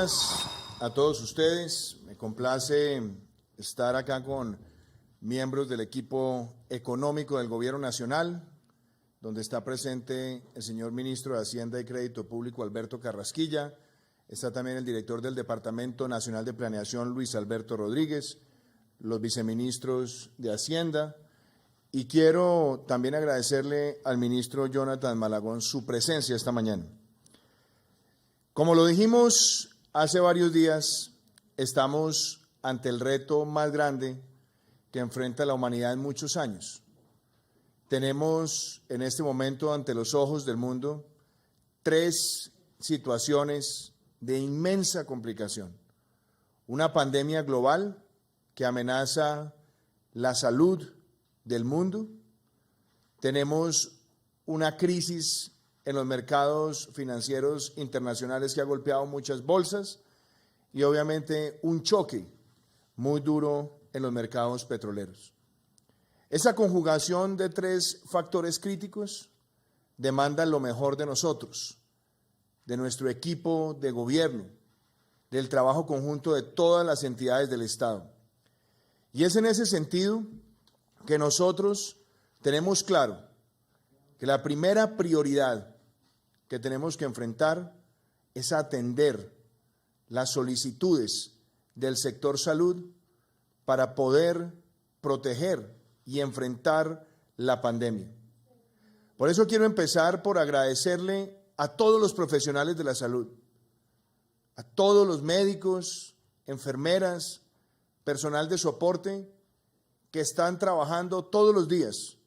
días a todos ustedes. Me complace estar acá con miembros del equipo económico del Gobierno Nacional, donde está presente el señor Ministro de Hacienda y Crédito Público, Alberto Carrasquilla. Está también el director del Departamento Nacional de Planeación, Luis Alberto Rodríguez, los viceministros de Hacienda. Y quiero también agradecerle al ministro Jonathan Malagón su presencia esta mañana. Como lo dijimos hace varios días, estamos ante el reto más grande que enfrenta la humanidad en muchos años. Tenemos en este momento ante los ojos del mundo 3 situaciones de inmensa complicación. Una pandemia global que amenaza la salud del mundo. Tenemos una crisis en los mercados financieros internacionales que ha golpeado muchas bolsas y obviamente un choque muy duro en los mercados petroleros. Esa conjugación de 3 factores críticos demanda lo mejor de nosotros, de nuestro equipo de gobierno, del trabajo conjunto de todas las entidades del Estado. Y es en ese sentido que nosotros tenemos claro que la primera prioridad que tenemos que enfrentar es atender las solicitudes del sector salud para poder proteger y enfrentar la pandemia. Por eso quiero empezar por agradecerle a todos los profesionales de la salud, a todos los médicos, enfermeras, personal de soporte que están trabajando todos los días,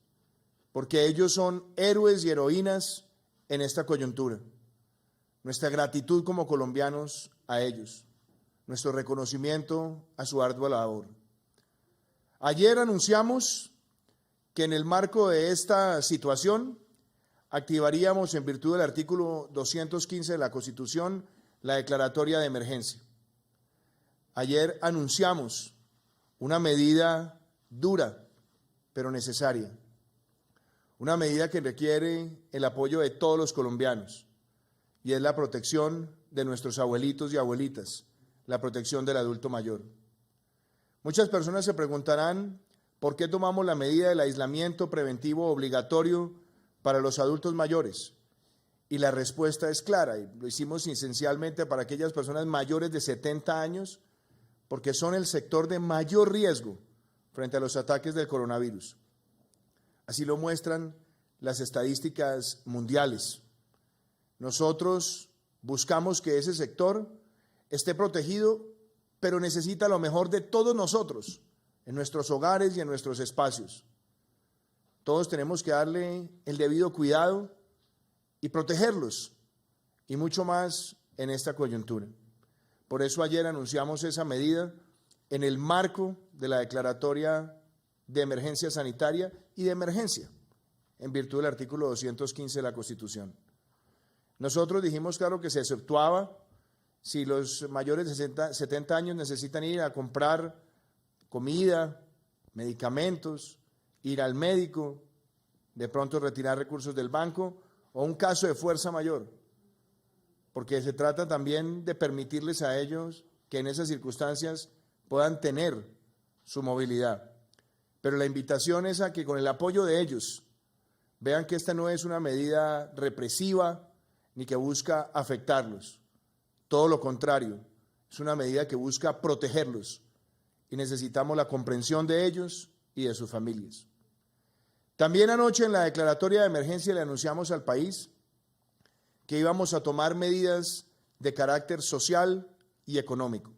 porque ellos son héroes y heroínas en esta coyuntura. Nuestra gratitud como colombianos a ellos, nuestro reconocimiento a su ardua labor. Ayer anunciamos que en el marco de esta situación activaríamos, en virtud del artículo 215 de la Constitución, la declaratoria de emergencia. Ayer anunciamos una medida dura, pero necesaria. Una medida que requiere el apoyo de todos los colombianos, y es la protección de nuestros abuelitos y abuelitas, la protección del adulto mayor. Muchas personas se preguntarán por qué tomamos la medida del aislamiento preventivo obligatorio para los adultos mayores. Y la respuesta es clara, y lo hicimos esencialmente para aquellas personas mayores de 70 años, porque son el sector de mayor riesgo frente a los ataques del coronavirus. Así lo muestran las estadísticas mundiales. Nosotros buscamos que ese sector esté protegido, pero necesita lo mejor de todos nosotros, en nuestros hogares y en nuestros espacios. Todos tenemos que darle el debido cuidado y protegerlos, y mucho más en esta coyuntura. Por eso ayer anunciamos esa medida en el marco de la declaratoria de emergencia sanitaria y de emergencia, en virtud del artículo 215 de la Constitución. Nosotros dijimos, claro, que se exceptuaba si los mayores de 70 años necesitan ir a comprar comida, medicamentos, ir al médico, de pronto retirar recursos del banco, o un caso de fuerza mayor, porque se trata también de permitirles a ellos que en esas circunstancias puedan tener su movilidad. Pero la invitación es a que con el apoyo de ellos vean que esta no es una medida represiva ni que busca afectarlos. Todo lo contrario, es una medida que busca protegerlos y necesitamos la comprensión de ellos y de sus familias. También anoche en la declaratoria de emergencia le anunciamos al país que íbamos a tomar medidas de carácter social y económico.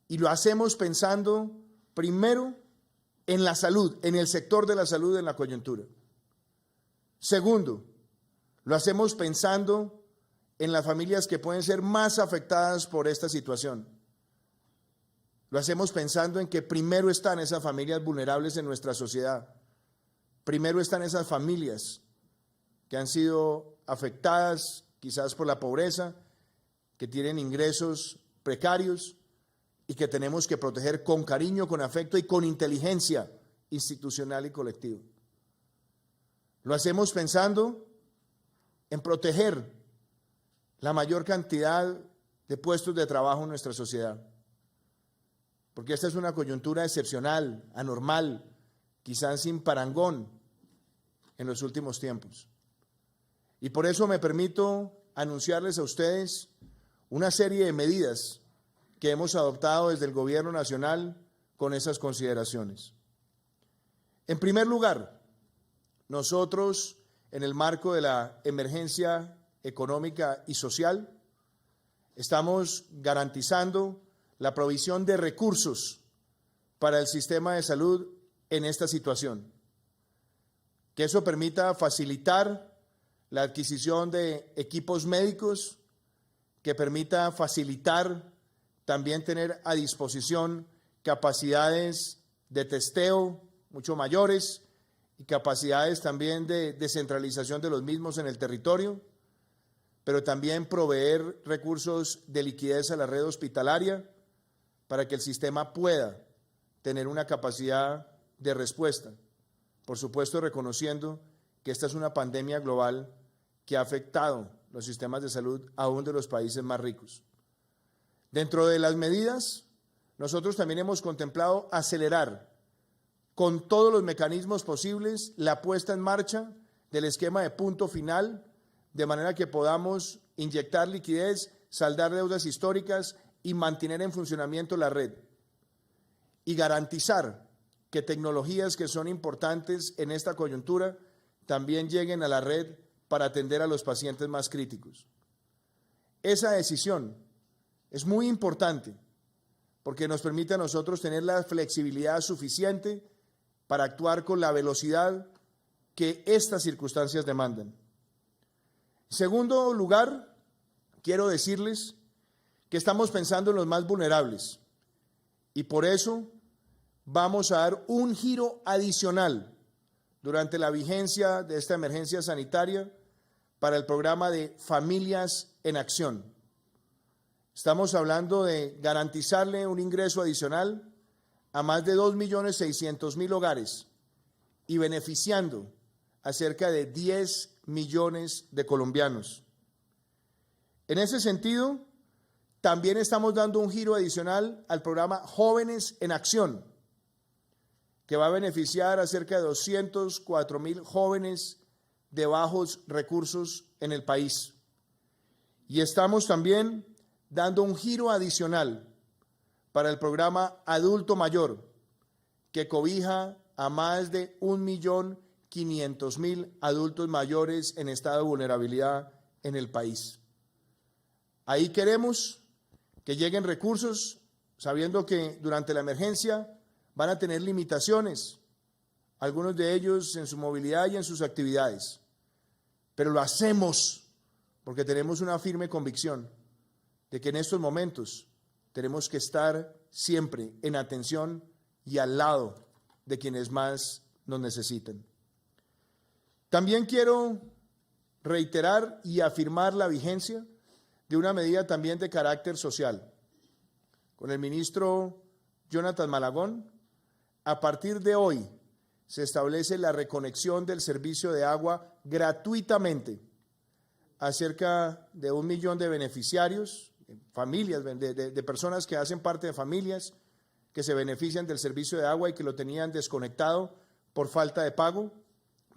Y lo hacemos pensando primero en la salud, en el sector de la salud en la coyuntura. Segundo, lo hacemos pensando en las familias que pueden ser más afectadas por esta situación. Lo hacemos pensando en que primero están esas familias vulnerables en nuestra sociedad. Primero están esas familias que han sido afectadas quizás por la pobreza, que tienen ingresos precarios y que tenemos que proteger con cariño, con afecto y con inteligencia institucional y colectiva. Lo hacemos pensando en proteger la mayor cantidad de puestos de trabajo en nuestra sociedad. Porque esta es una coyuntura excepcional, anormal, quizás sin parangón en los últimos tiempos. Y por eso me permito anunciarles a ustedes una serie de medidas que hemos adoptado desde el Gobierno Nacional con esas consideraciones. En primer lugar, nosotros, en el marco de la emergencia económica y social, estamos garantizando la provisión de recursos para el sistema de salud en esta situación. Que eso permita facilitar la adquisición de equipos médicos, que permita facilitar también tener a disposición capacidades de testeo mucho mayores y capacidades también de descentralización de los mismos en el territorio, pero también proveer recursos de liquidez a la red hospitalaria para que el sistema pueda tener una capacidad de respuesta. Por supuesto, reconociendo que esta es una pandemia global que ha afectado los sistemas de salud aún de los países más ricos. Dentro de las medidas, nosotros también hemos contemplado acelerar con todos los mecanismos posibles la puesta en marcha del esquema de punto final, de manera que podamos inyectar liquidez, saldar deudas históricas y mantener en funcionamiento la red. Y garantizar que tecnologías que son importantes en esta coyuntura también lleguen a la red para atender a los pacientes más críticos. Esa decisión es muy importante porque nos permite a nosotros tener la flexibilidad suficiente para actuar con la velocidad que estas circunstancias demandan. En segundo lugar, quiero decirles que estamos pensando en los más vulnerables y por eso vamos a dar un giro adicional durante la vigencia de esta emergencia sanitaria para el programa de Familias en Acción. Estamos hablando de garantizarle un ingreso adicional a más de 2.600.000 hogares y beneficiando a cerca de 10 millones de colombianos. En ese sentido, también estamos dando un giro adicional al programa Jóvenes en Acción, que va a beneficiar a cerca de 204.000 jóvenes de bajos recursos en el país. Y estamos también dando un giro adicional para el programa Adulto Mayor, que cobija a más de 1.500.000 adultos mayores en estado de vulnerabilidad en el país. Ahí queremos que lleguen recursos, sabiendo que durante la emergencia van a tener limitaciones, algunos de ellos en su movilidad y en sus actividades, pero lo hacemos porque tenemos una firme convicción de que en estos momentos tenemos que estar siempre en atención y al lado de quienes más nos necesiten. También quiero reiterar y afirmar la vigencia de una medida también de carácter social. Con el ministro Jonathan Malagón, a partir de hoy se establece la reconexión del servicio de agua gratuitamente a cerca de 1 millón de beneficiarios, familias, de personas que hacen parte de familias que se benefician del servicio de agua y que lo tenían desconectado por falta de pago,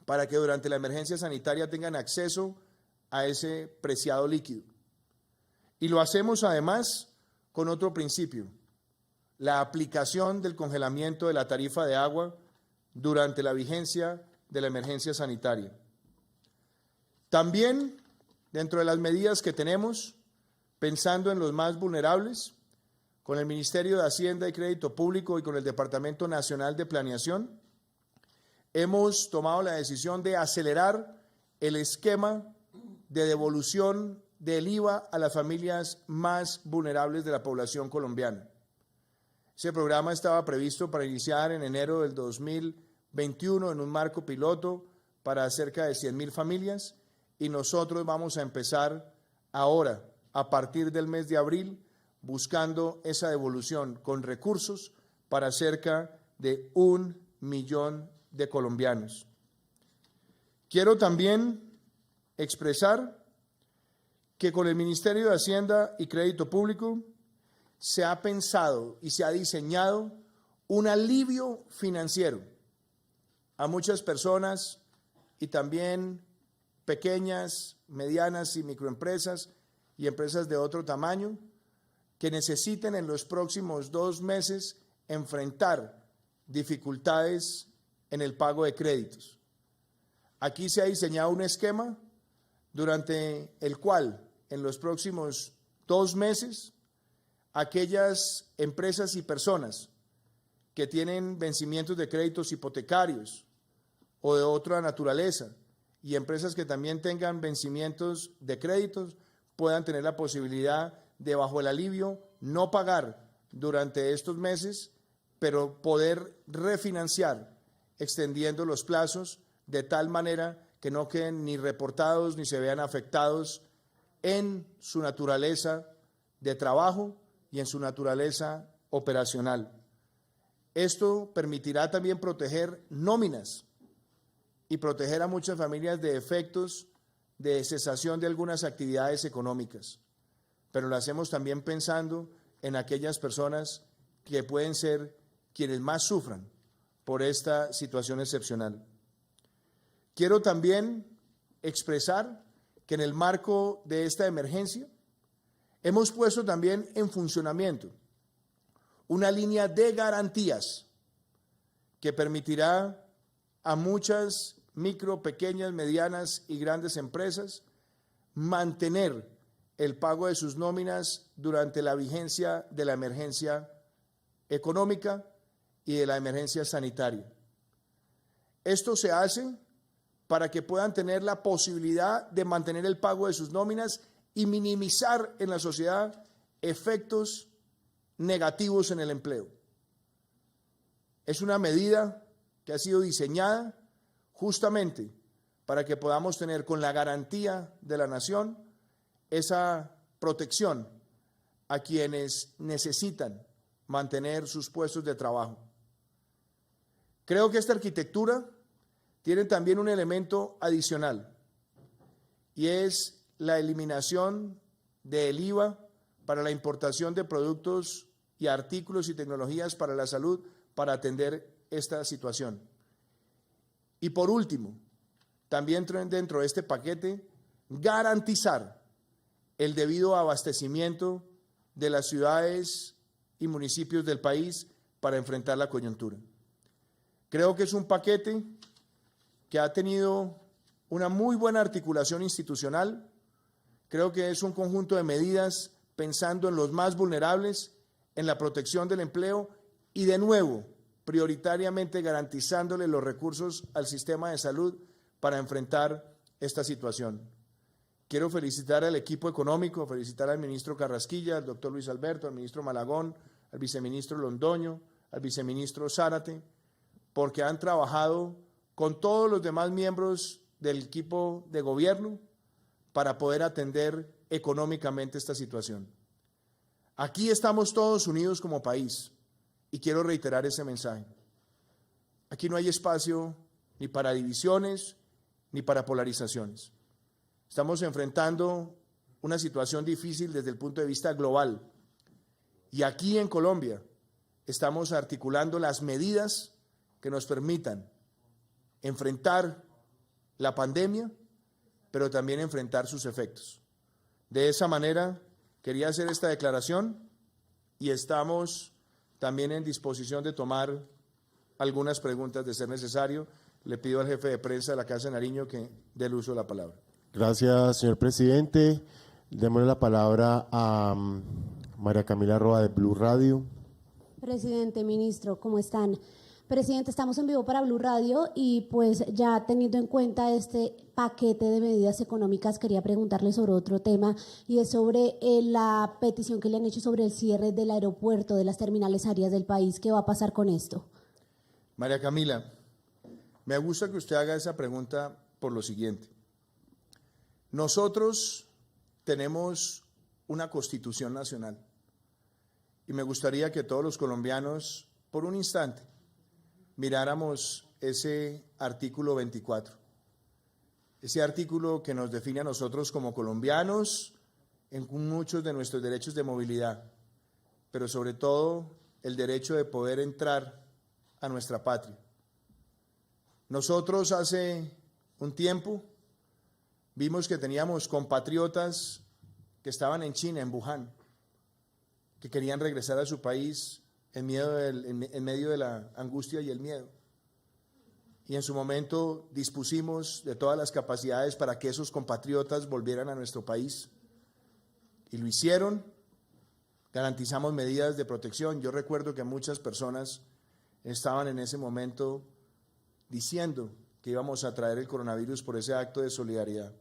para que durante la emergencia sanitaria tengan acceso a ese preciado líquido. Y lo hacemos además con otro principio, la aplicación del congelamiento de la tarifa de agua durante la vigencia de la emergencia sanitaria. También, dentro de las medidas que tenemos, pensando en los más vulnerables, con el Ministerio de Hacienda y Crédito Público y con el Departamento Nacional de Planeación, hemos tomado la decisión de acelerar el esquema de devolución del IVA a las familias más vulnerables de la población colombiana. Ese programa estaba previsto para iniciar en enero del 2021 en un marco piloto para cerca de 100.000 familias y nosotros vamos a empezar ahora, a partir del mes de abril, buscando esa devolución con recursos para cerca de 1 millón de colombianos. Quiero también expresar que con el Ministerio de Hacienda y Crédito Público se ha pensado y se ha diseñado un alivio financiero a muchas personas y también pequeñas, medianas y microempresas y empresas de otro tamaño que necesiten en los próximos 2 meses enfrentar dificultades en el pago de créditos. Aquí se ha diseñado un esquema durante el cual en los próximos 2 meses aquellas empresas y personas que tienen vencimientos de créditos hipotecarios o de otra naturaleza y empresas que también tengan vencimientos de créditos puedan tener la posibilidad de, bajo el alivio, no pagar durante estos meses, pero poder refinanciar extendiendo los plazos de tal manera que no queden ni reportados ni se vean afectados en su naturaleza de trabajo y en su naturaleza operacional. Esto permitirá también proteger nóminas y proteger a muchas familias de efectos de cesación de algunas actividades económicas, pero lo hacemos también pensando en aquellas personas que pueden ser quienes más sufran por esta situación excepcional. Quiero también expresar que en el marco de esta emergencia hemos puesto también en funcionamiento una línea de garantías que permitirá a muchas micro, pequeñas, medianas y grandes empresas mantener el pago de sus nóminas durante la vigencia de la emergencia económica y de la emergencia sanitaria. Esto se hace para que puedan tener la posibilidad de mantener el pago de sus nóminas y minimizar en la sociedad efectos negativos en el empleo. Es una medida que ha sido diseñada justamente para que podamos tener con la garantía de la nación esa protección a quienes necesitan mantener sus puestos de trabajo. Creo que esta arquitectura tiene también un elemento adicional y es la eliminación del IVA para la importación de productos y artículos y tecnologías para la salud para atender esta situación. Y por último, también dentro de este paquete, garantizar el debido abastecimiento de las ciudades y municipios del país para enfrentar la coyuntura. Creo que es un paquete que ha tenido una muy buena articulación institucional. Creo que es un conjunto de medidas pensando en los más vulnerables, en la protección del empleo y, de nuevo, prioritariamente garantizándole los recursos al sistema de salud para enfrentar esta situación. Quiero felicitar al equipo económico, felicitar al ministro Carrasquilla, al doctor Luis Alberto, al ministro Malagón, al viceministro Londoño, al viceministro Zárate, porque han trabajado con todos los demás miembros del equipo de gobierno para poder atender económicamente esta situación. Aquí estamos todos unidos como país y quiero reiterar ese mensaje. Aquí no hay espacio ni para divisiones ni para polarizaciones. Estamos enfrentando una situación difícil desde el punto de vista global y aquí en Colombia estamos articulando las medidas que nos permitan enfrentar la pandemia, pero también enfrentar sus efectos. De esa manera, quería hacer esta declaración y estamos también en disposición de tomar algunas preguntas de ser necesario. Le pido al jefe de prensa de la Casa de Nariño que dé el uso de la palabra. Gracias, señor presidente. Démosle la palabra a María Camila Roa de Blue Radio. Presidente, ministro, ¿cómo están? Presidente, estamos en vivo para Blue Radio y pues ya teniendo en cuenta este paquete de medidas económicas, quería preguntarle sobre otro tema y es sobre la petición que le han hecho sobre el cierre del aeropuerto, de las terminales aéreas del país. ¿Qué va a pasar con esto? María Camila, me gusta que usted haga esa pregunta por lo siguiente. Nosotros tenemos una Constitución nacional y me gustaría que todos los colombianos, por un instante, miráramos ese artículo 24, ese artículo que nos define a nosotros como colombianos, en muchos de nuestros derechos de movilidad, pero sobre todo el derecho de poder entrar a nuestra patria. Nosotros hace un tiempo vimos que teníamos compatriotas que estaban en China, en Wuhan, que querían regresar a su país en medio de la angustia y el miedo. Y en su momento dispusimos de todas las capacidades para que esos compatriotas volvieran a nuestro país. Y lo hicieron, garantizamos medidas de protección. Yo recuerdo que muchas personas estaban en ese momento diciendo que íbamos a traer el coronavirus por ese acto de solidaridad.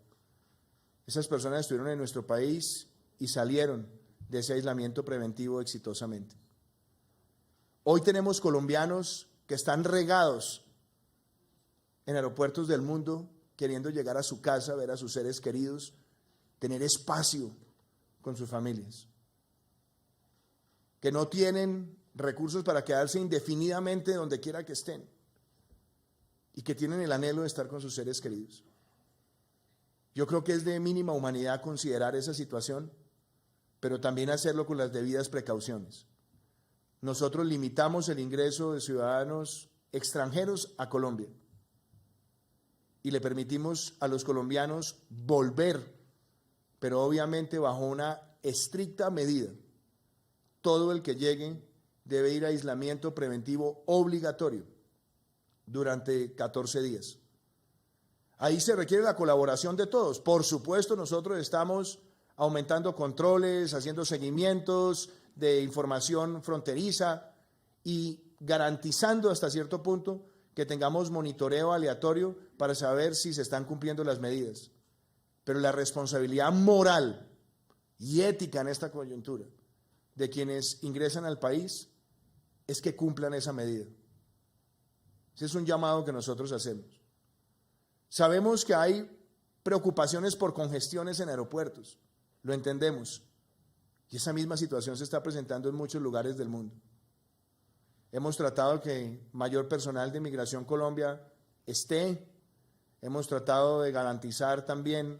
Esas personas estuvieron en nuestro país y salieron de ese aislamiento preventivo exitosamente. Hoy tenemos colombianos que están regados en aeropuertos del mundo queriendo llegar a su casa, ver a sus seres queridos, tener espacio con sus familias, que no tienen recursos para quedarse indefinidamente donde quiera que estén y que tienen el anhelo de estar con sus seres queridos. Yo creo que es de mínima humanidad considerar esa situación, pero también hacerlo con las debidas precauciones. Nosotros limitamos el ingreso de ciudadanos extranjeros a Colombia y le permitimos a los colombianos volver, pero obviamente bajo una estricta medida. Todo el que llegue debe ir a aislamiento preventivo obligatorio durante 14 días. Ahí se requiere la colaboración de todos. Por supuesto, nosotros estamos aumentando controles, haciendo seguimientos de información fronteriza y garantizando hasta cierto punto que tengamos monitoreo aleatorio para saber si se están cumpliendo las medidas. Pero la responsabilidad moral y ética en esta coyuntura de quienes ingresan al país es que cumplan esa medida. Ese es un llamado que nosotros hacemos. Sabemos que hay preocupaciones por congestiones en aeropuertos, lo entendemos, y esa misma situación se está presentando en muchos lugares del mundo. Hemos tratado que mayor personal de Migración Colombia esté, hemos tratado de garantizar también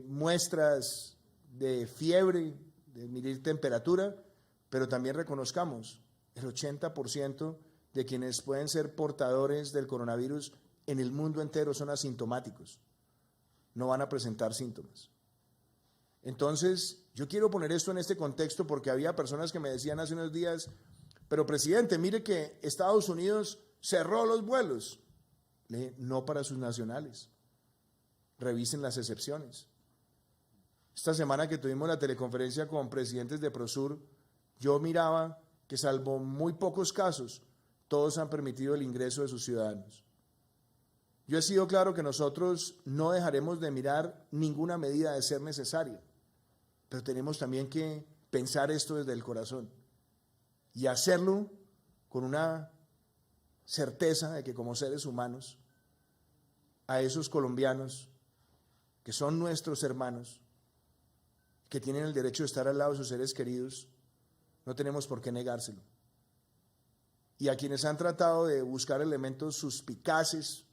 muestras de fiebre, de medir temperatura, pero también reconozcamos, el 80% de quienes pueden ser portadores del coronavirus en el mundo entero son asintomáticos, no van a presentar síntomas. Entonces, yo quiero poner esto en este contexto porque había personas que me decían hace unos días, pero presidente, mire que Estados Unidos cerró los vuelos. Le dije, no para sus nacionales, revisen las excepciones. Esta semana que tuvimos la teleconferencia con presidentes de Prosur, yo miraba que salvo muy pocos casos, todos han permitido el ingreso de sus ciudadanos. Yo he sido claro que nosotros no dejaremos de mirar ninguna medida de ser necesaria, pero tenemos también que pensar esto desde el corazón y hacerlo con una certeza de que como seres humanos, a esos colombianos que son nuestros hermanos, que tienen el derecho de estar al lado de sus seres queridos, no tenemos por qué negárselo. Y a quienes han tratado de buscar elementos suspicaces,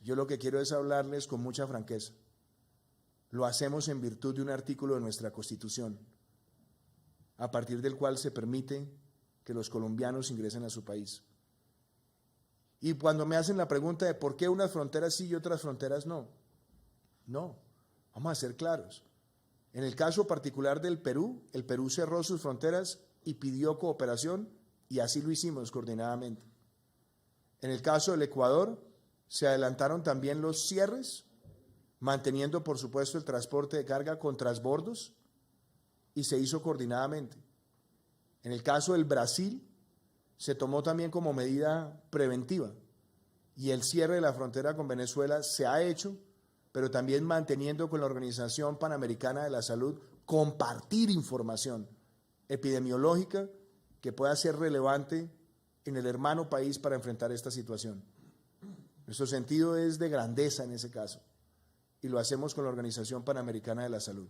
yo lo que quiero es hablarles con mucha franqueza. Lo hacemos en virtud de un artículo de nuestra Constitución, a partir del cual se permite que los colombianos ingresen a su país. Y cuando me hacen la pregunta de por qué unas fronteras sí y otras fronteras no, vamos a ser claros. En el caso particular del Perú, el Perú cerró sus fronteras y pidió cooperación y así lo hicimos coordinadamente. En el caso del Ecuador, se adelantaron también los cierres, manteniendo por supuesto el transporte de carga con transbordos y se hizo coordinadamente. En el caso del Brasil, se tomó también como medida preventiva y el cierre de la frontera con Venezuela se ha hecho, pero también manteniendo con la Organización Panamericana de la Salud compartir información epidemiológica que pueda ser relevante en el hermano país para enfrentar esta situación. Nuestro sentido es de grandeza en ese caso y lo hacemos con la Organización Panamericana de la Salud.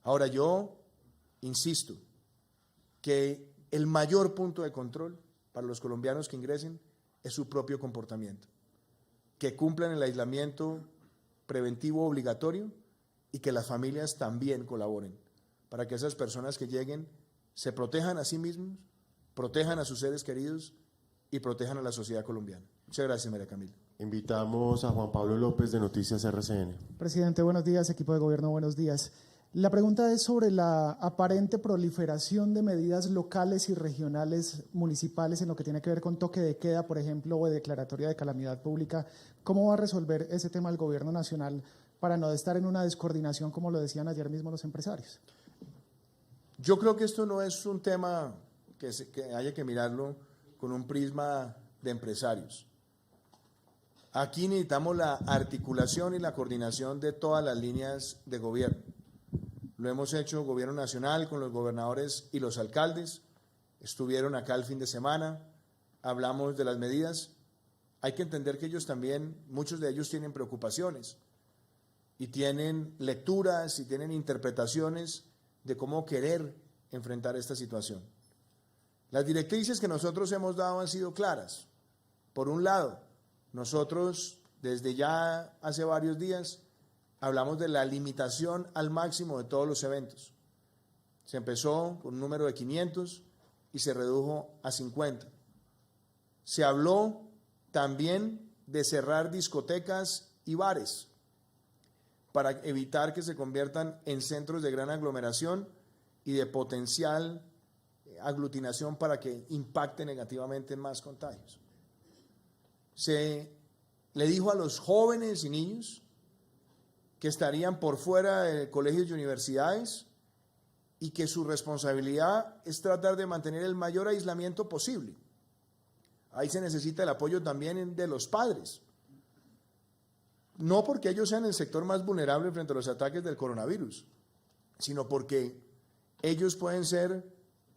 Ahora yo insisto que el mayor punto de control para los colombianos que ingresen es su propio comportamiento, que cumplan el aislamiento preventivo obligatorio y que las familias también colaboren para que esas personas que lleguen se protejan a sí mismos, protejan a sus seres queridos y protejan a la sociedad colombiana. Muchas gracias, María Camila. Invitamos a Juan Pablo López de Noticias RCN. Presidente, buenos días. Equipo de gobierno, buenos días. La pregunta es sobre la aparente proliferación de medidas locales y regionales municipales en lo que tiene que ver con toque de queda, por ejemplo, o de declaratoria de calamidad pública. ¿Cómo va a resolver ese tema el gobierno nacional para no estar en una descoordinación, como lo decían ayer mismo los empresarios? Yo creo que esto no es un tema que haya que mirarlo con un prisma de empresarios. Aquí necesitamos la articulación y la coordinación de todas las líneas de gobierno. Lo hemos hecho gobierno nacional con los gobernadores y los alcaldes. Estuvieron acá el fin de semana, hablamos de las medidas. Hay que entender que ellos también, muchos de ellos tienen preocupaciones y tienen lecturas y tienen interpretaciones de cómo querer enfrentar esta situación. Las directrices que nosotros hemos dado han sido claras. Por un lado, nosotros desde ya hace varios días hablamos de la limitación al máximo de todos los eventos. Se empezó con un número de 500 y se redujo a 50. Se habló también de cerrar discotecas y bares para evitar que se conviertan en centros de gran aglomeración y de potencial aglutinación para que impacte negativamente en más contagios. Se le dijo a los jóvenes y niños que estarían por fuera de colegios y universidades y que su responsabilidad es tratar de mantener el mayor aislamiento posible. Ahí se necesita el apoyo también de los padres, no porque ellos sean el sector más vulnerable frente a los ataques del coronavirus, sino porque ellos pueden ser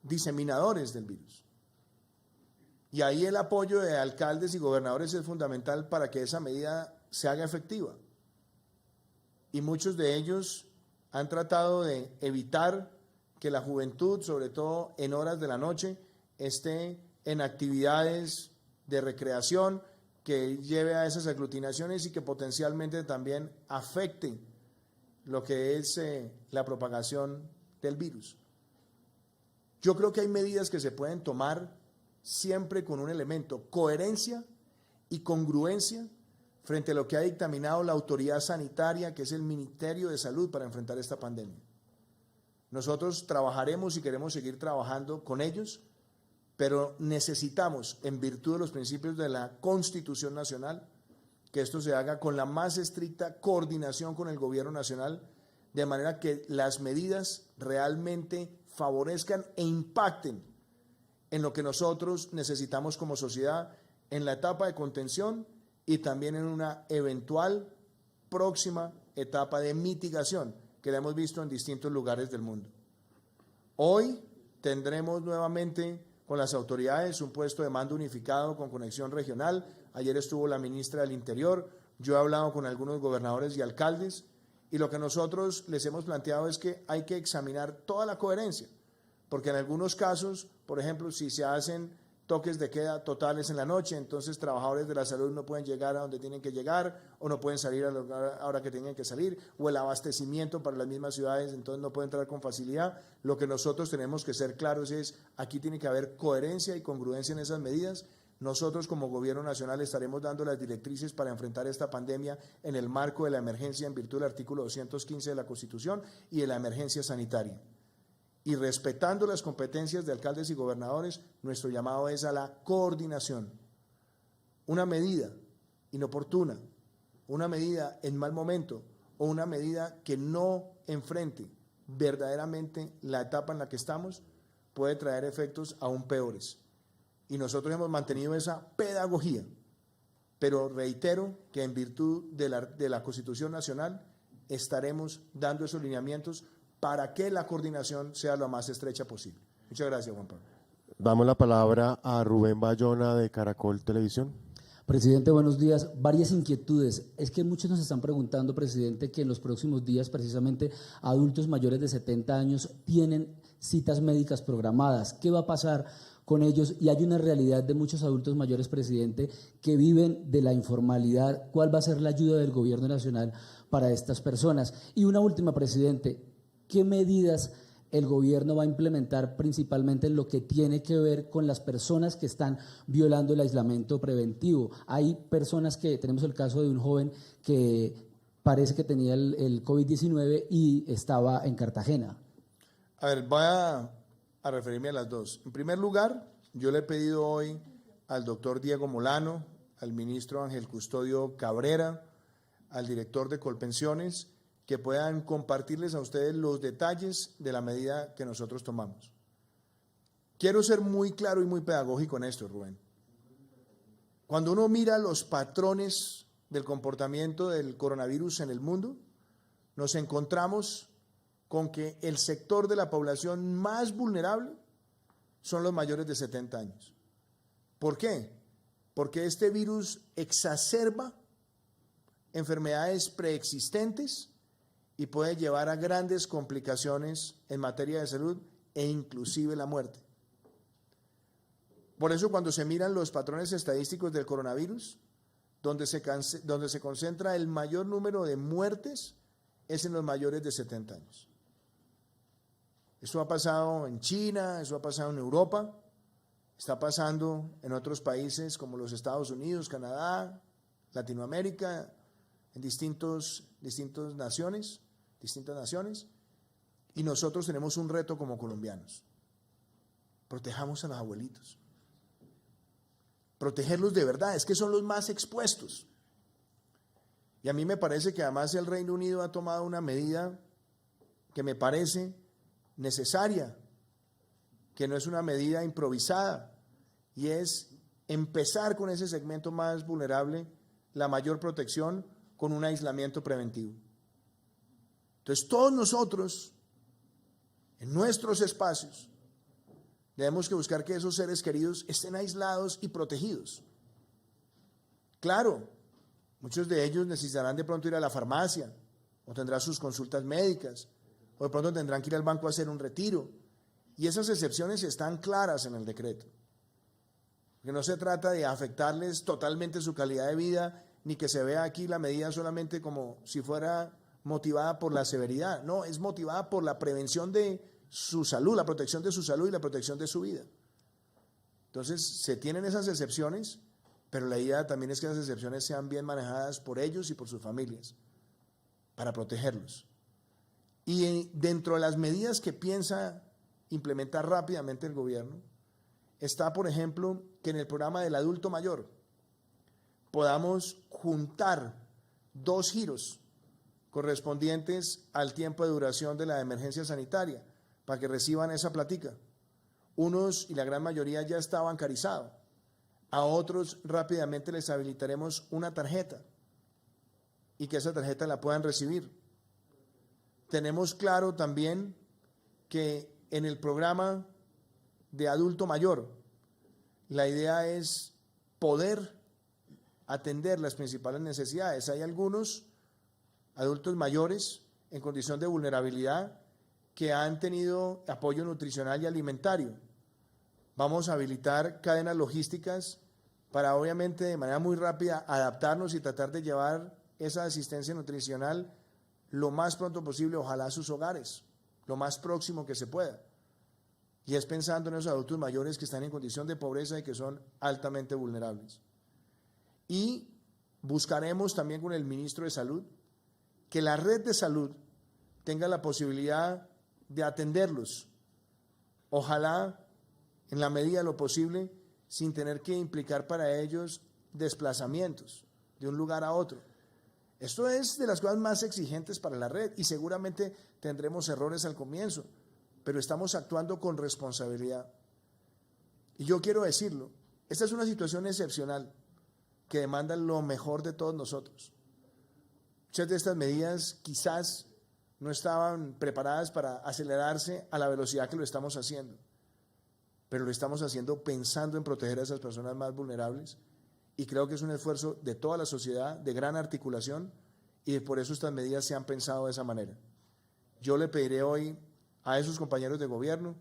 diseminadores del virus. Y ahí el apoyo de alcaldes y gobernadores es fundamental para que esa medida se haga efectiva. Y muchos de ellos han tratado de evitar que la juventud, sobre todo en horas de la noche, esté en actividades de recreación que lleve a esas aglutinaciones y que potencialmente también afecte lo que es la propagación del virus. Yo creo que hay medidas que se pueden tomar siempre con un elemento, coherencia y congruencia frente a lo que ha dictaminado la autoridad sanitaria, que es el Ministerio de Salud, para enfrentar esta pandemia. Nosotros trabajaremos y queremos seguir trabajando con ellos, pero necesitamos, en virtud de los principios de la Constitución Nacional, que esto se haga con la más estricta coordinación con el Gobierno Nacional, de manera que las medidas realmente favorezcan e impacten en lo que nosotros necesitamos como sociedad en la etapa de contención y también en una eventual próxima etapa de mitigación que la hemos visto en distintos lugares del mundo. Hoy tendremos nuevamente con las autoridades un puesto de mando unificado con conexión regional. Ayer estuvo la ministra del Interior, yo he hablado con algunos gobernadores y alcaldes y lo que nosotros les hemos planteado es que hay que examinar toda la coherencia, porque en algunos casos, por ejemplo, si se hacen toques de queda totales en la noche, entonces trabajadores de la salud no pueden llegar a donde tienen que llegar o no pueden salir a la hora que tienen que salir, o el abastecimiento para las mismas ciudades, entonces no pueden entrar con facilidad. Lo que nosotros tenemos que ser claros es, aquí tiene que haber coherencia y congruencia en esas medidas. Nosotros como Gobierno Nacional estaremos dando las directrices para enfrentar esta pandemia en el marco de la emergencia en virtud del artículo 215 de la Constitución y de la emergencia sanitaria. Y respetando las competencias de alcaldes y gobernadores, nuestro llamado es a la coordinación. Una medida inoportuna, una medida en mal momento o una medida que no enfrente verdaderamente la etapa en la que estamos puede traer efectos aún peores. Y nosotros hemos mantenido esa pedagogía, pero reitero que en virtud de la Constitución Nacional estaremos dando esos lineamientos para que la coordinación sea lo más estrecha posible. Muchas gracias, Juan Pablo. Damos la palabra a Rubén Bayona de Caracol Televisión. Presidente, buenos días. Varias inquietudes. Es que muchos nos están preguntando, presidente, que en los próximos días precisamente adultos mayores de 70 años tienen citas médicas programadas. ¿Qué va a pasar con ellos, y hay una realidad de muchos adultos mayores, presidente, que viven de la informalidad. ¿Cuál va a ser la ayuda del gobierno nacional para estas personas? Y una última, presidente, ¿qué medidas el gobierno va a implementar principalmente en lo que tiene que ver con las personas que están violando el aislamiento preventivo? Hay personas que, tenemos el caso de un joven que parece que tenía el COVID-19 y estaba en Cartagena. A ver, voy a referirme a las dos. En primer lugar, yo le he pedido hoy al doctor Diego Molano, al ministro Ángel Custodio Cabrera, al director de Colpensiones, que puedan compartirles a ustedes los detalles de la medida que nosotros tomamos. Quiero ser muy claro y muy pedagógico en esto, Rubén. Cuando uno mira los patrones del comportamiento del coronavirus en el mundo, nos encontramos con que el sector de la población más vulnerable son los mayores de 70 años. ¿Por qué? Porque este virus exacerba enfermedades preexistentes y puede llevar a grandes complicaciones en materia de salud e inclusive la muerte. Por eso cuando se miran los patrones estadísticos del coronavirus, donde se concentra el mayor número de muertes es en los mayores de 70 años. Esto ha pasado en China, eso ha pasado en Europa, está pasando en otros países como los Estados Unidos, Canadá, Latinoamérica, en distintas naciones, y nosotros tenemos un reto como colombianos. Protejamos a los abuelitos. Protegerlos de verdad, es que son los más expuestos. Y a mí me parece que además el Reino Unido ha tomado una medida que me parece necesaria, que no es una medida improvisada, y es empezar con ese segmento más vulnerable la mayor protección con un aislamiento preventivo. Entonces todos nosotros, en nuestros espacios, debemos que buscar que esos seres queridos estén aislados y protegidos. Claro, muchos de ellos necesitarán de pronto ir a la farmacia, o tendrán sus consultas médicas, o de pronto tendrán que ir al banco a hacer un retiro. Y esas excepciones están claras en el decreto. Porque no se trata de afectarles totalmente su calidad de vida, ni que se vea aquí la medida solamente como si fuera motivada por la severidad. No, es motivada por la prevención de su salud, la protección de su salud y la protección de su vida. Entonces, se tienen esas excepciones, pero la idea también es que esas excepciones sean bien manejadas por ellos y por sus familias, para protegerlos. Y dentro de las medidas que piensa implementar rápidamente el gobierno, está, por ejemplo, que en el programa del adulto mayor podamos juntar 2 giros correspondientes al tiempo de duración de la emergencia sanitaria, para que reciban esa platica. Unos, y la gran mayoría, ya está bancarizado. A otros rápidamente les habilitaremos una tarjeta y que esa tarjeta la puedan recibir. Tenemos claro también que en el programa de adulto mayor, la idea es poder atender las principales necesidades. Hay algunos adultos mayores en condición de vulnerabilidad que han tenido apoyo nutricional y alimentario. Vamos a habilitar cadenas logísticas para, obviamente, de manera muy rápida adaptarnos y tratar de llevar esa asistencia nutricional lo más pronto posible, ojalá a sus hogares, lo más próximo que se pueda. Y es pensando en esos adultos mayores que están en condición de pobreza y que son altamente vulnerables. Y buscaremos también con el ministro de Salud que la red de salud tenga la posibilidad de atenderlos, ojalá en la medida de lo posible, sin tener que implicar para ellos desplazamientos de un lugar a otro. Esto es de las cosas más exigentes para la red y seguramente tendremos errores al comienzo, pero estamos actuando con responsabilidad. Y yo quiero decirlo, esta es una situación excepcional que demanda lo mejor de todos nosotros. Muchas de estas medidas quizás no estaban preparadas para acelerarse a la velocidad que lo estamos haciendo, pero lo estamos haciendo pensando en proteger a esas personas más vulnerables y creo que es un esfuerzo de toda la sociedad, de gran articulación, y por eso estas medidas se han pensado de esa manera. Yo le pediré hoy a esos compañeros de gobierno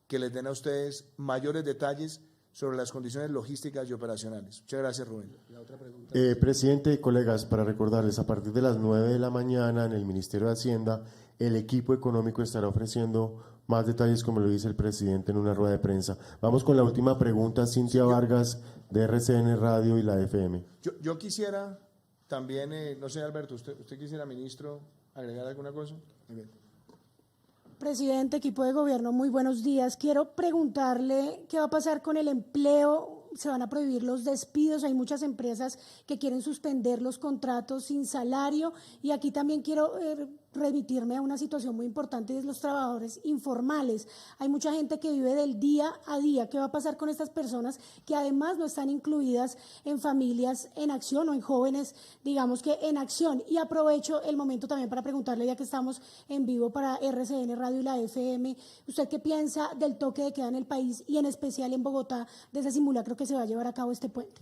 que les den a ustedes mayores detalles sobre las condiciones logísticas y operacionales. Muchas gracias, Rubén. Presidente y colegas, para recordarles, a partir de las 9 de la mañana en el Ministerio de Hacienda, el equipo económico estará ofreciendo más detalles, como lo dice el presidente en una rueda de prensa. Vamos con la última pregunta, Cintia Vargas, de RCN Radio y la FM. Yo quisiera también, no sé, Alberto, ¿usted quisiera, ministro, agregar alguna cosa? Muy bien. Presidente, equipo de gobierno, muy buenos días. Quiero preguntarle qué va a pasar con el empleo. Se van a prohibir los despidos. Hay muchas empresas que quieren suspender los contratos sin salario. Y aquí también quiero remitirme a una situación muy importante de los trabajadores informales. Hay mucha gente que vive del día a día. ¿Qué va a pasar con estas personas que además no están incluidas en familias en acción o en jóvenes, digamos que en acción? Y aprovecho el momento también para preguntarle, ya que estamos en vivo para RCN Radio y la FM, ¿usted qué piensa del toque de queda en el país y en especial en Bogotá, de ese simulacro que se va a llevar a cabo este puente?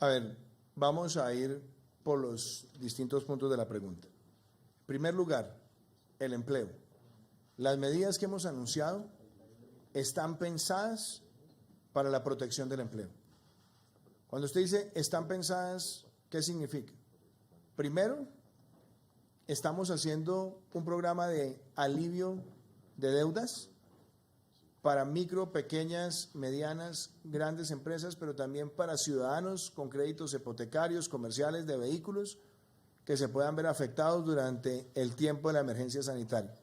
A ver, vamos a ir por los distintos puntos de la pregunta. En primer lugar, el empleo. Las medidas que hemos anunciado están pensadas para la protección del empleo. Cuando usted dice están pensadas, ¿qué significa? Primero, estamos haciendo un programa de alivio de deudas para micro, pequeñas, medianas, grandes empresas, pero también para ciudadanos con créditos hipotecarios, comerciales, de vehículos, que se puedan ver afectados durante el tiempo de la emergencia sanitaria.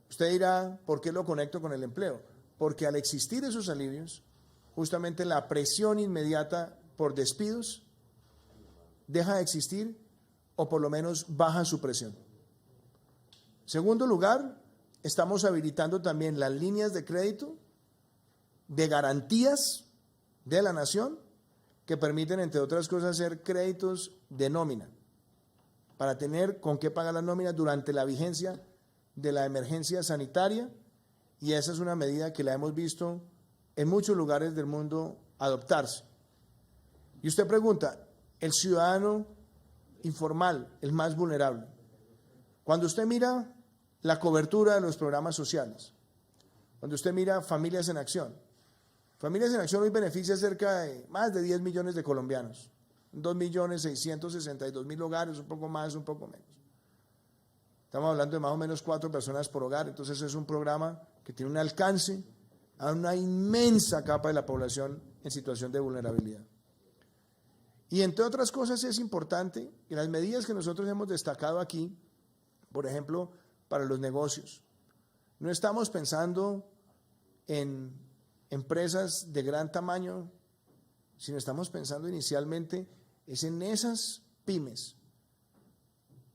Usted dirá, ¿por qué lo conecto con el empleo? Porque al existir esos alivios, justamente la presión inmediata por despidos deja de existir o por lo menos baja su presión. Segundo lugar, estamos habilitando también las líneas de crédito de garantías de la nación que permiten, entre otras cosas, hacer créditos de nómina para tener con qué pagar las nóminas durante la vigencia de la emergencia sanitaria, y esa es una medida que la hemos visto en muchos lugares del mundo adoptarse. Y usted pregunta, el ciudadano informal, el más vulnerable. Cuando usted mira la cobertura de los programas sociales, cuando usted mira Familias en Acción hoy beneficia cerca de más de 10 millones de colombianos, 2.662.000 hogares, un poco más, un poco menos. Estamos hablando de más o menos 4 personas por hogar, entonces es un programa que tiene un alcance a una inmensa capa de la población en situación de vulnerabilidad. Y entre otras cosas es importante que las medidas que nosotros hemos destacado aquí, por ejemplo, para los negocios, no estamos pensando en empresas de gran tamaño, sino estamos pensando inicialmente es en esas pymes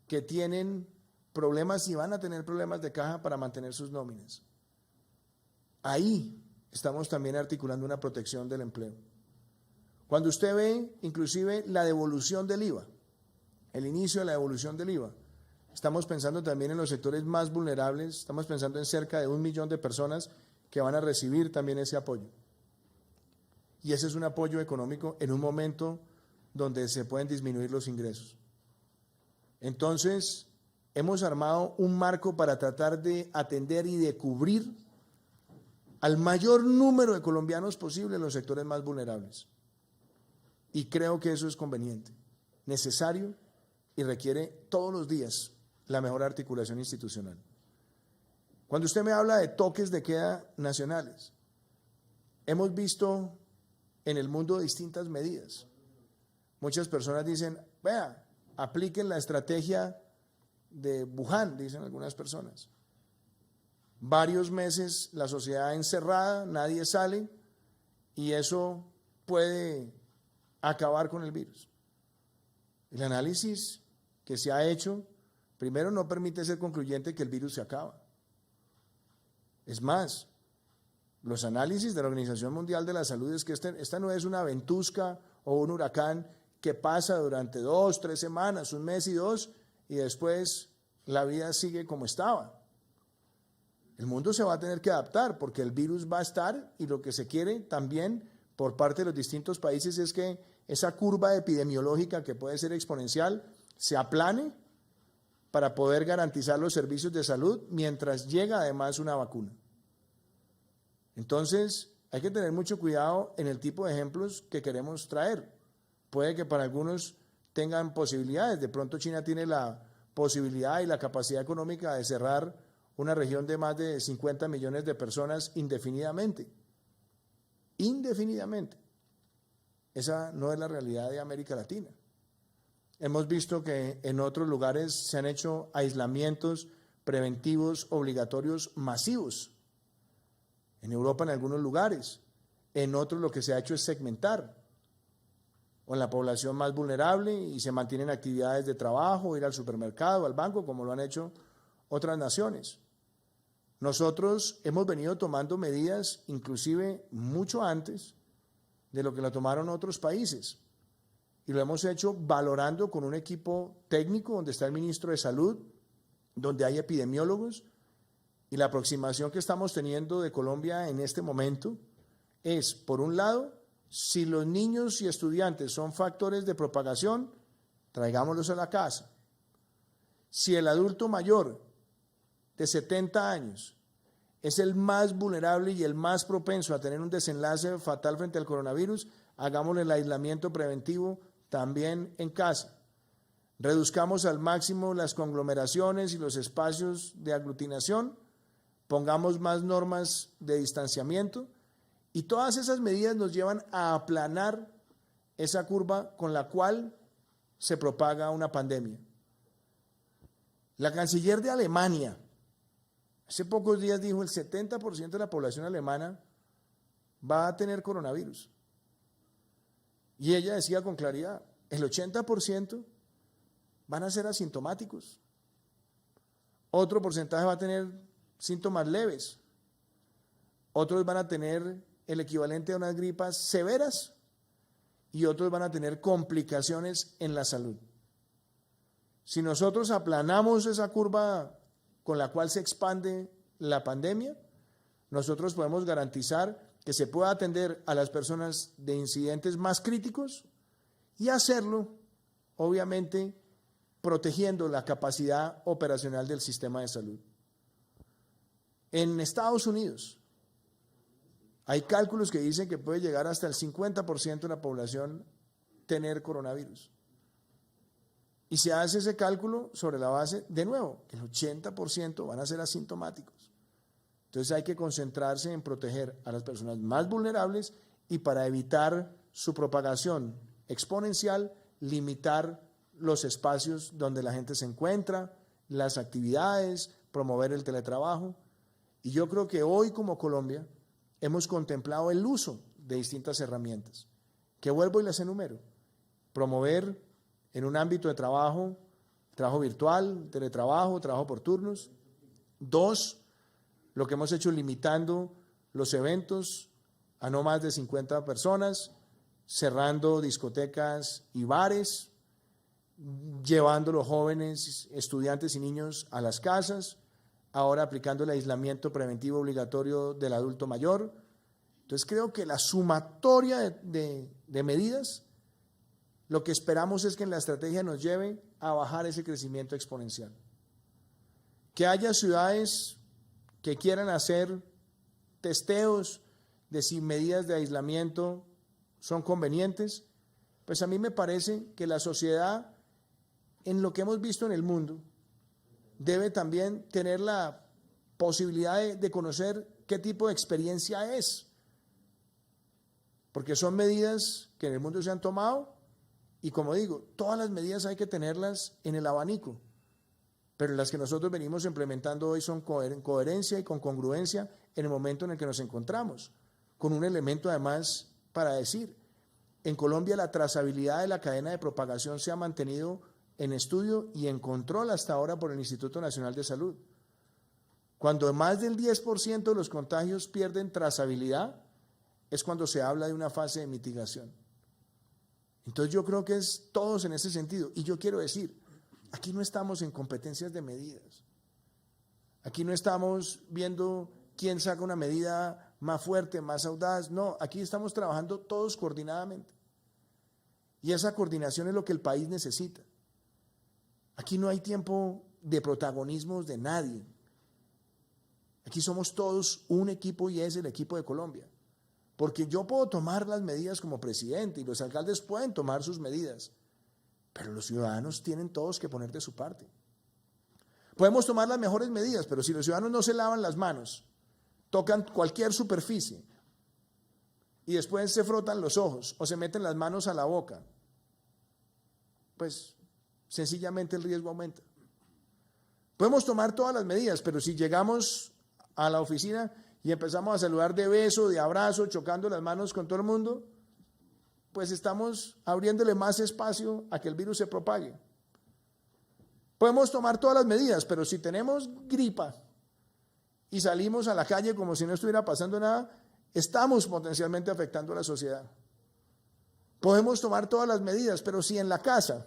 que tienen problemas y van a tener problemas de caja para mantener sus nóminas. Ahí estamos también articulando una protección del empleo. Cuando usted ve inclusive la devolución del IVA, el inicio de la devolución del IVA, estamos pensando también en los sectores más vulnerables, estamos pensando en cerca de 1 millón de personas que van a recibir también ese apoyo. Y ese es un apoyo económico en un momento donde se pueden disminuir los ingresos. Entonces, hemos armado un marco para tratar de atender y de cubrir al mayor número de colombianos posible en los sectores más vulnerables. Y creo que eso es conveniente, necesario y requiere todos los días la mejor articulación institucional. Cuando usted me habla de toques de queda nacionales, hemos visto en el mundo distintas medidas. Muchas personas dicen, vea, apliquen la estrategia de Wuhan, dicen algunas personas. Varios meses la sociedad encerrada, nadie sale, y eso puede acabar con el virus. El análisis que se ha hecho, primero, no permite ser concluyente que el virus se acaba. Es más, los análisis de la Organización Mundial de la Salud es que esta no es una ventusca o un huracán que pasa durante 2, 3 semanas, 1 mes y 2, y después la vida sigue como estaba. El mundo se va a tener que adaptar porque el virus va a estar, y lo que se quiere también por parte de los distintos países es que esa curva epidemiológica, que puede ser exponencial, se aplane para poder garantizar los servicios de salud mientras llega además una vacuna. Entonces, hay que tener mucho cuidado en el tipo de ejemplos que queremos traer. Puede que para algunos tengan posibilidades. De pronto China tiene la posibilidad y la capacidad económica de cerrar una región de más de 50 millones de personas indefinidamente. Indefinidamente. Esa no es la realidad de América Latina. Hemos visto que en otros lugares se han hecho aislamientos preventivos obligatorios masivos. En Europa en algunos lugares. En otros lo que se ha hecho es segmentar. O en la población más vulnerable y se mantienen actividades de trabajo, ir al supermercado, al banco, como lo han hecho otras naciones. Nosotros hemos venido tomando medidas inclusive mucho antes de lo que lo tomaron otros países. Y lo hemos hecho valorando con un equipo técnico donde está el ministro de Salud, donde hay epidemiólogos, y la aproximación que estamos teniendo de Colombia en este momento es, por un lado, si los niños y estudiantes son factores de propagación, traigámoslos a la casa. Si el adulto mayor de 70 años es el más vulnerable y el más propenso a tener un desenlace fatal frente al coronavirus, hagámosle el aislamiento preventivo también en casa. Reduzcamos al máximo las conglomeraciones y los espacios de aglutinación, pongamos más normas de distanciamiento y todas esas medidas nos llevan a aplanar esa curva con la cual se propaga una pandemia. La canciller de Alemania hace pocos días dijo el 70% de la población alemana va a tener coronavirus. Y ella decía con claridad, el 80% van a ser asintomáticos. Otro porcentaje va a tener síntomas leves. Otros van a tener el equivalente a unas gripas severas y otros van a tener complicaciones en la salud. Si nosotros aplanamos esa curva con la cual se expande la pandemia, nosotros podemos garantizar que se pueda atender a las personas de incidentes más críticos y hacerlo, obviamente, protegiendo la capacidad operacional del sistema de salud. En Estados Unidos hay cálculos que dicen que puede llegar hasta el 50% de la población tener coronavirus. Y se hace ese cálculo sobre la base, de nuevo, que el 80% van a ser asintomáticos. Entonces hay que concentrarse en proteger a las personas más vulnerables y para evitar su propagación exponencial, limitar los espacios donde la gente se encuentra, las actividades, promover el teletrabajo. Y yo creo que hoy como Colombia hemos contemplado el uso de distintas herramientas, que vuelvo y las enumero. Promover en un ámbito de trabajo, trabajo virtual, teletrabajo, trabajo por turnos. 2, lo que hemos hecho limitando los eventos a no más de 50 personas, cerrando discotecas y bares, llevando los jóvenes, estudiantes y niños a las casas, ahora aplicando el aislamiento preventivo obligatorio del adulto mayor. Entonces creo que la sumatoria de medidas, lo que esperamos es que en la estrategia nos lleve a bajar ese crecimiento exponencial. Que haya ciudades que quieran hacer testeos de si medidas de aislamiento son convenientes, pues a mí me parece que la sociedad, en lo que hemos visto en el mundo, debe también tener la posibilidad de conocer qué tipo de experiencia es, porque son medidas que en el mundo se han tomado y, como digo, todas las medidas hay que tenerlas en el abanico, pero las que nosotros venimos implementando hoy son con coherencia y con congruencia en el momento en el que nos encontramos, con un elemento además para decir, en Colombia la trazabilidad de la cadena de propagación se ha mantenido en estudio y en control hasta ahora por el Instituto Nacional de Salud. Cuando más del 10% de los contagios pierden trazabilidad, es cuando se habla de una fase de mitigación. Entonces yo creo que es todos en ese sentido. Y yo quiero decir, aquí no estamos en competencias de medidas. Aquí no estamos viendo quién saca una medida más fuerte, más audaz. No, aquí estamos trabajando todos coordinadamente. Y esa coordinación es lo que el país necesita. Aquí no hay tiempo de protagonismos de nadie. Aquí somos todos un equipo y es el equipo de Colombia. Porque yo puedo tomar las medidas como presidente y los alcaldes pueden tomar sus medidas, pero los ciudadanos tienen todos que poner de su parte. Podemos tomar las mejores medidas, pero si los ciudadanos no se lavan las manos, tocan cualquier superficie y después se frotan los ojos o se meten las manos a la boca, pues sencillamente el riesgo aumenta. Podemos tomar todas las medidas, pero si llegamos a la oficina y empezamos a saludar de beso, de abrazo, chocando las manos con todo el mundo, pues estamos abriéndole más espacio a que el virus se propague. Podemos tomar todas las medidas, pero si tenemos gripa y salimos a la calle como si no estuviera pasando nada, estamos potencialmente afectando a la sociedad. Podemos tomar todas las medidas, pero si en la casa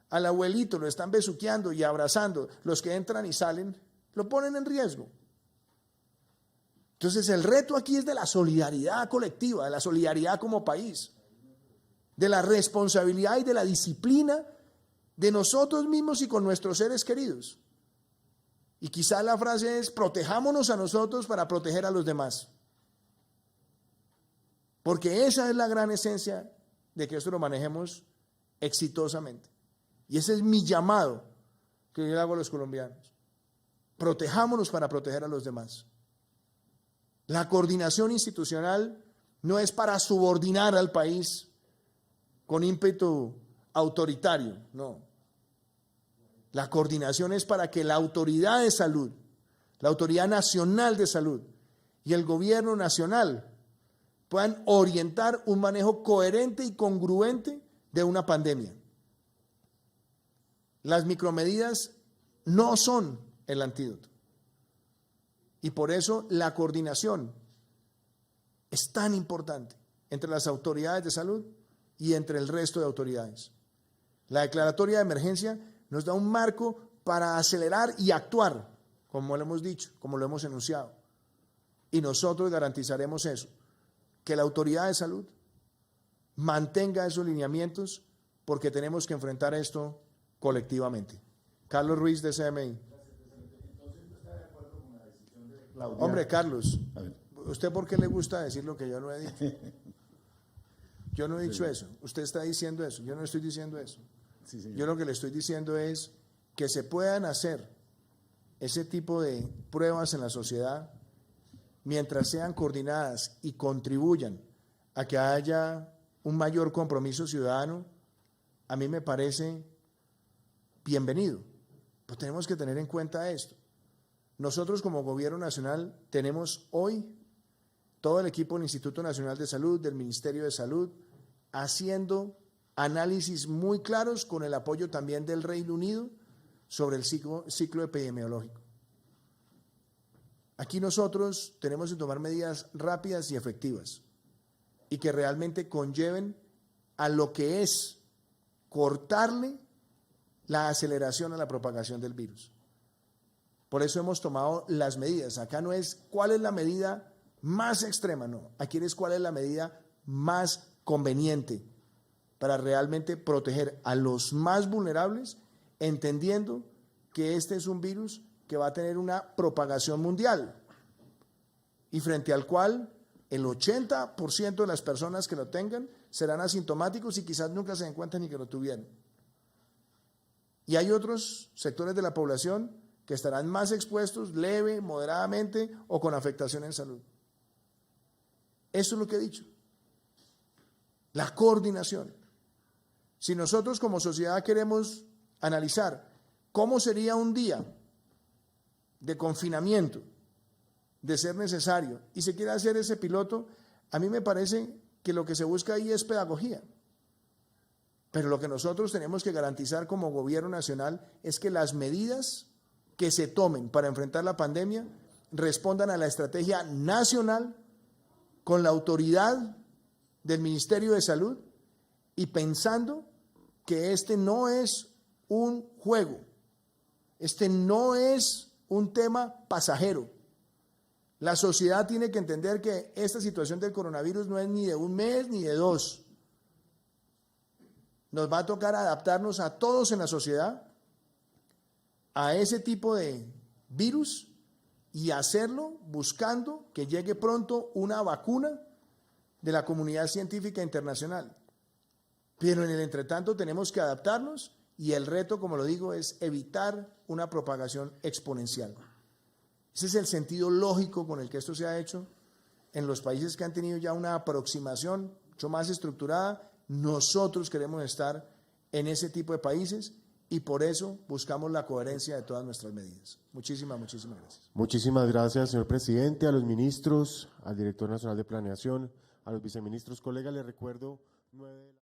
al abuelito lo están besuqueando y abrazando, los que entran y salen, lo ponen en riesgo. Entonces el reto aquí es de la solidaridad colectiva, de la solidaridad como país, de la responsabilidad y de la disciplina de nosotros mismos y con nuestros seres queridos. Y quizá la frase es: protejámonos a nosotros para proteger a los demás. Porque esa es la gran esencia de que esto lo manejemos exitosamente. Y ese es mi llamado que yo le hago a los colombianos. Protejámonos para proteger a los demás. La coordinación institucional no es para subordinar al país con ímpetu autoritario, no. La coordinación es para que la autoridad de salud, la Autoridad Nacional de Salud y el gobierno nacional puedan orientar un manejo coherente y congruente de una pandemia. Las micromedidas no son el antídoto. Y por eso la coordinación es tan importante entre las autoridades de salud y entre el resto de autoridades. La declaratoria de emergencia nos da un marco para acelerar y actuar, como lo hemos dicho, como lo hemos enunciado. Y nosotros garantizaremos eso, que la autoridad de salud mantenga esos lineamientos, porque tenemos que enfrentar esto colectivamente. Carlos Ruiz, de CMI. Hombre, Carlos, ¿usted por qué le gusta decir lo que yo no he dicho? Yo no he dicho eso. Usted está diciendo eso. Yo no estoy diciendo eso. Yo lo que le estoy diciendo es que se puedan hacer ese tipo de pruebas en la sociedad mientras sean coordinadas y contribuyan a que haya un mayor compromiso ciudadano. A mí me parece bienvenido. Pues tenemos que tener en cuenta esto. Nosotros como Gobierno Nacional tenemos hoy todo el equipo del Instituto Nacional de Salud, del Ministerio de Salud, haciendo análisis muy claros con el apoyo también del Reino Unido sobre el ciclo epidemiológico. Aquí nosotros tenemos que tomar medidas rápidas y efectivas y que realmente conlleven a lo que es cortarle la aceleración a la propagación del virus. Por eso hemos tomado las medidas. Acá no es cuál es la medida más extrema, no. Aquí es cuál es la medida más conveniente para realmente proteger a los más vulnerables, entendiendo que este es un virus que va a tener una propagación mundial y frente al cual el 80% de las personas que lo tengan serán asintomáticos y quizás nunca se den cuenta ni que lo tuvieron. Y hay otros sectores de la población que estarán más expuestos, leve, moderadamente o con afectación en salud. Eso es lo que he dicho. La coordinación. Si nosotros como sociedad queremos analizar cómo sería un día de confinamiento, de ser necesario, y se quiere hacer ese piloto, a mí me parece que lo que se busca ahí es pedagogía. Pero lo que nosotros tenemos que garantizar como Gobierno Nacional es que las medidas que se tomen para enfrentar la pandemia respondan a la estrategia nacional con la autoridad del Ministerio de Salud y pensando que este no es un juego, este no es un tema pasajero. La sociedad tiene que entender que esta situación del coronavirus no es ni de un mes ni de dos. Nos va a tocar adaptarnos a todos en la sociedad a ese tipo de virus y hacerlo buscando que llegue pronto una vacuna de la comunidad científica internacional. Pero en el entretanto tenemos que adaptarnos y el reto, como lo digo, es evitar una propagación exponencial. Ese es el sentido lógico con el que esto se ha hecho en los países que han tenido ya una aproximación mucho más estructurada. Nosotros queremos estar en ese tipo de países y por eso buscamos la coherencia de todas nuestras medidas. Muchísimas gracias. Muchísimas gracias, señor presidente, a los ministros, al director nacional de planeación, a los viceministros. Colega, le recuerdo 9 de la